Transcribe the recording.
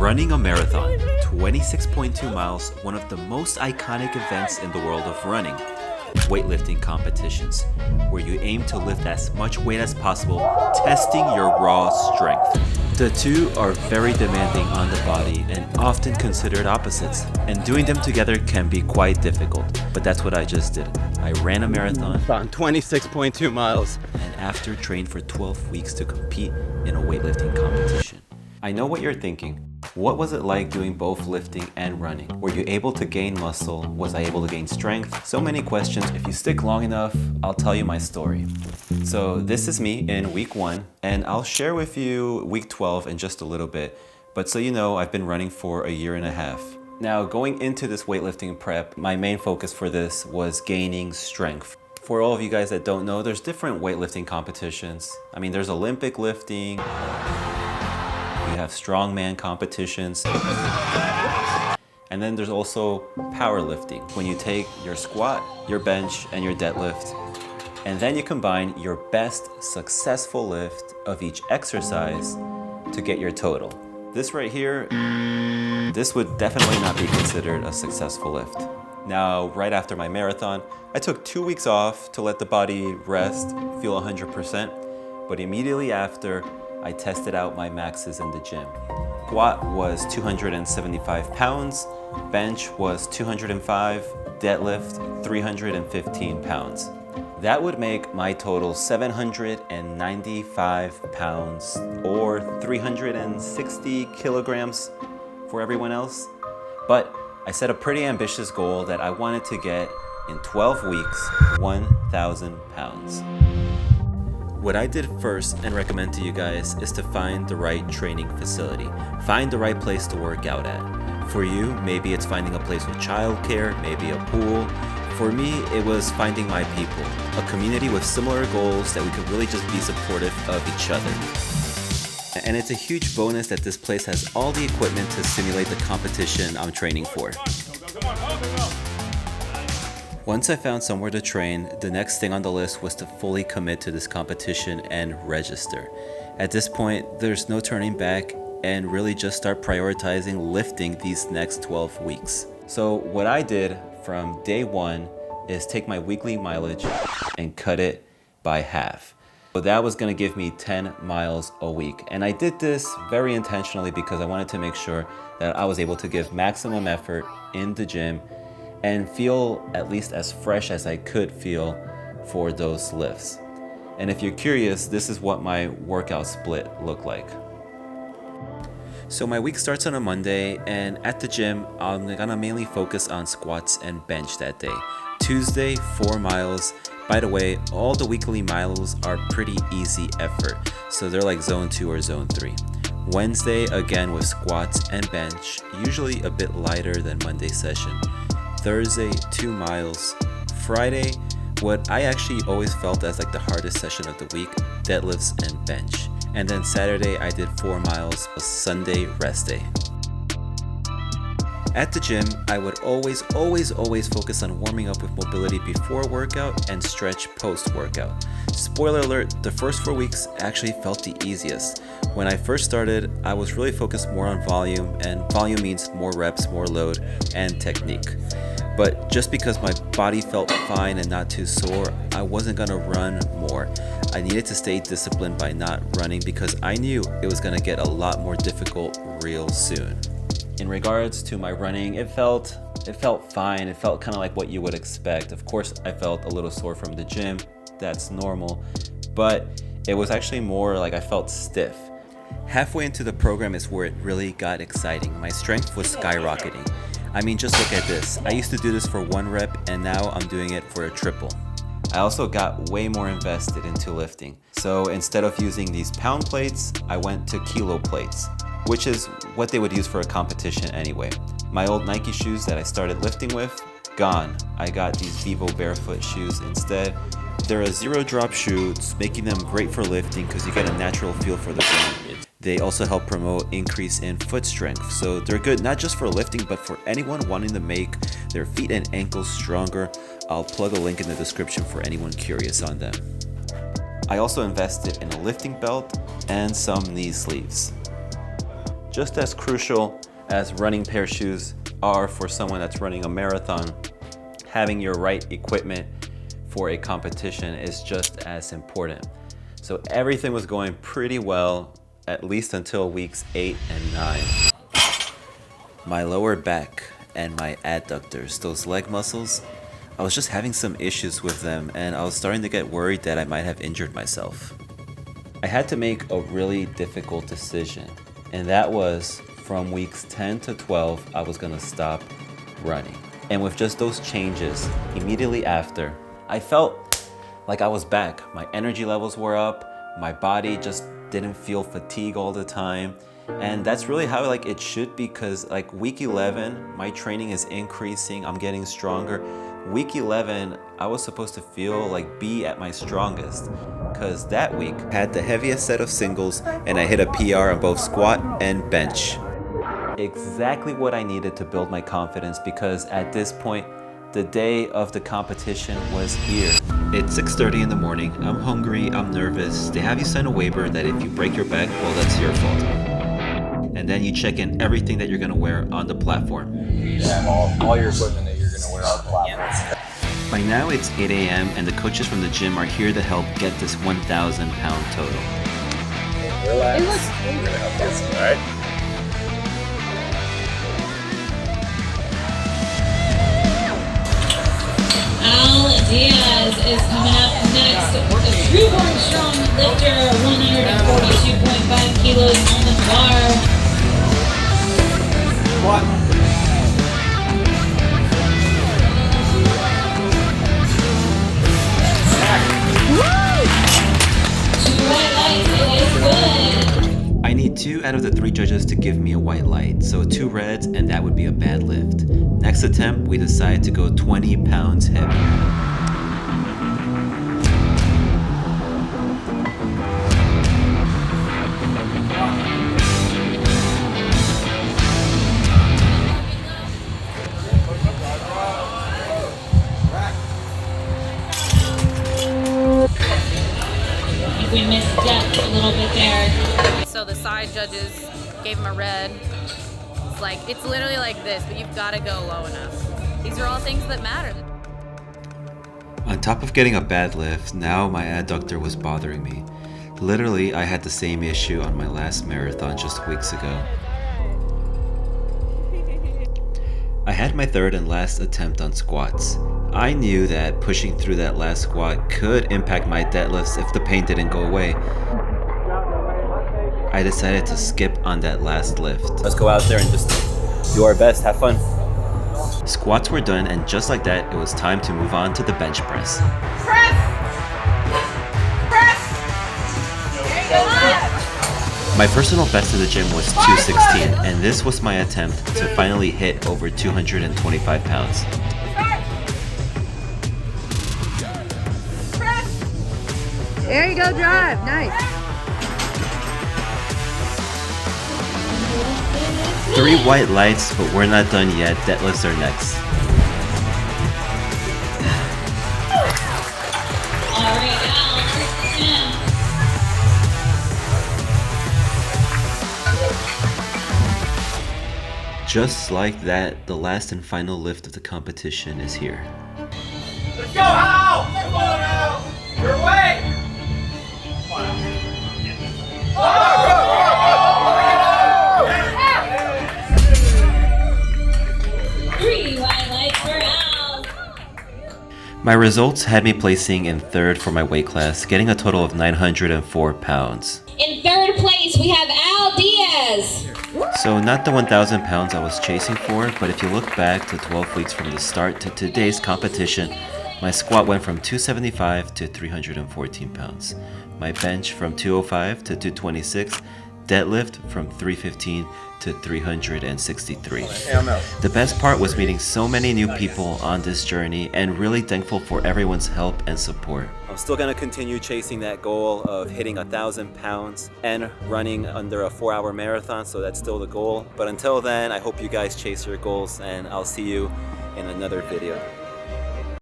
Running a marathon, 26.2 miles, one of the most iconic events in the world of running. Weightlifting competitions, where you aim to lift as much weight as possible, testing your raw strength. The two are very demanding on the body and often considered opposites, and doing them together can be quite difficult, but that's what I just did. I ran a marathon, 26.2 miles, and after trained for 12 weeks to compete in a weightlifting competition. I know what you're thinking. What was it like doing both lifting and running? Were you able to gain muscle? Was I able to gain strength? So many questions. If you stick long enough, I'll tell you my story. So this is me in week 1, and I'll share with you week 12 in just a little bit. But so you know, I've been running for a year and a half. Now, going into this weightlifting prep, my main focus for this was gaining strength. For all of you guys that don't know, there's different weightlifting competitions. I mean, there's Olympic lifting, you have strongman competitions, and then there's also powerlifting, when you take your squat, your bench, and your deadlift, and then you combine your best successful lift of each exercise to get your total. This right here, this would definitely not be considered a successful lift. Now, right after my marathon, I took 2 weeks off to let the body rest, feel 100%, but immediately after, I tested out my maxes in the gym. Squat was 275 pounds, bench was 205, deadlift 315 pounds. That would make my total 795 pounds or 360 kilograms for everyone else. But I set a pretty ambitious goal that I wanted to get in 12 weeks, 1,000 pounds. What I did first and recommend to you guys is to find the right training facility. Find the right place to work out at. For you, maybe it's finding a place with childcare, maybe a pool. For me, it was finding my people, a community with similar goals that we could really just be supportive of each other. And it's a huge bonus that this place has all the equipment to simulate the competition I'm training for. Once I found somewhere to train, the next thing on the list was to fully commit to this competition and register. At this point, there's no turning back and really just start prioritizing lifting these next 12 weeks. So what I did from day 1 is take my weekly mileage and cut it by half. So that was gonna give me 10 miles a week. And I did this very intentionally because I wanted to make sure that I was able to give maximum effort in the gym and feel at least as fresh as I could feel for those lifts. And if you're curious, this is what my workout split looked like. So my week starts on a Monday, and at the gym, I'm gonna mainly focus on squats and bench that day. Tuesday, 4 miles. By the way, all the weekly miles are pretty easy effort, so they're like zone 2 or zone 3. Wednesday, again with squats and bench, usually a bit lighter than Monday's session. Thursday, 2 miles. Friday, what I actually always felt as like the hardest session of the week, deadlifts and bench. And then Saturday, I did 4 miles, a Sunday rest day. At the gym, I would always focus on warming up with mobility before workout and stretch post-workout. Spoiler alert, the first 4 weeks actually felt the easiest. When I first started, I was really focused more on volume, and volume means more reps, more load, and technique. But just because my body felt fine and not too sore, I wasn't gonna run more. I needed to stay disciplined by not running because I knew it was gonna get a lot more difficult real soon. In regards to my running, it felt fine. It felt kind of like what you would expect. Of course, I felt a little sore from the gym. That's normal. But it was actually more like I felt stiff. Halfway into the program is where it really got exciting. My strength was skyrocketing. I mean, just look at this. I used to do this for 1 rep, and now I'm doing it for a triple. I also got way more invested into lifting. So instead of using these pound plates, I went to kilo plates, which is what they would use for a competition anyway. My old Nike shoes that I started lifting with, gone. I got these Vivo barefoot shoes instead. They're a 0-drop shoe, making them great for lifting because you get a natural feel for the ground. They also help promote increase in foot strength, so they're good not just for lifting but for anyone wanting to make their feet and ankles stronger. I'll plug a link in the description for anyone curious on them. I also invested in a lifting belt and some knee sleeves. just as crucial as running pair of shoes are for someone that's running a marathon, having your right equipment for a competition is just as important. So everything was going pretty well, at least until weeks 8 and 9. My lower back and my adductors, those leg muscles, I was just having some issues with them, and I was starting to get worried that I might have injured myself. I had to make a really difficult decision, and that was from weeks 10 to 12, I was gonna stop running. And with just those changes, immediately after, I felt like I was back. My energy levels were up, my body just didn't feel fatigue all the time. And that's really how it should be, because like week 11, my training is increasing, I'm getting stronger. Week 11, I was supposed to feel be at my strongest, because that week I had the heaviest set of singles and I hit a PR on both squat and bench. Exactly what I needed to build my confidence, because at this point, the day of the competition was here. It's 6:30 in the morning, I'm hungry, I'm nervous. They have you sign a waiver that if you break your back, well, that's your fault. And then you check in everything that you're gonna wear on the platform. You have all your equipment that you're gonna wear on the platform. By now it's 8 a.m. and the coaches from the gym are here to help get this 1,000 pound total. Relax. We're gonna help you, alright? Al Diaz is coming up next. A true-born strong lifter, 142.5 kilos on the bar. What? Two white lights, it is good. I need 2 out of the 3 judges to give me a white light, so 2 reds and that would be a bad lift. Next attempt, we decide to go 20 pounds heavier. We missed depth a little bit there. So the side judges gave him a red. It's literally like this, but you've got to go low enough. These are all things that matter. On top of getting a bad lift, now my adductor was bothering me. Literally, I had the same issue on my last marathon just weeks ago. I had my 3rd and last attempt on squats. I knew that pushing through that last squat could impact my deadlifts if the pain didn't go away. I decided to skip on that last lift. Let's go out there and just do our best, have fun. Squats were done, and just like that, it was time to move on to the bench press. Press! Press! There you go. My personal best in the gym was 216, and this was my attempt to finally hit over 225 pounds. There you go, drive. Nice. 3 white lights, but we're not done yet. Deadlifts are next. All right, Al, 10. Just like that, the last and final lift of the competition is here. Let's go, Al! Come on, Al! Your way! Three white lights for Al. My results had me placing in 3rd for my weight class, getting a total of 904 pounds. In 3rd place, we have Al Diaz. So not the 1,000 pounds I was chasing for, but if you look back to 12 weeks from the start to today's competition, my squat went from 275 to 314 pounds. My bench from 205 to 226, deadlift from 315 to 363. The best part was meeting so many new people on this journey, and really thankful for everyone's help and support. I'm still gonna continue chasing that goal of hitting 1,000 pounds and running under a 4-hour marathon, so that's still the goal. But until then, I hope you guys chase your goals, and I'll see you in another video.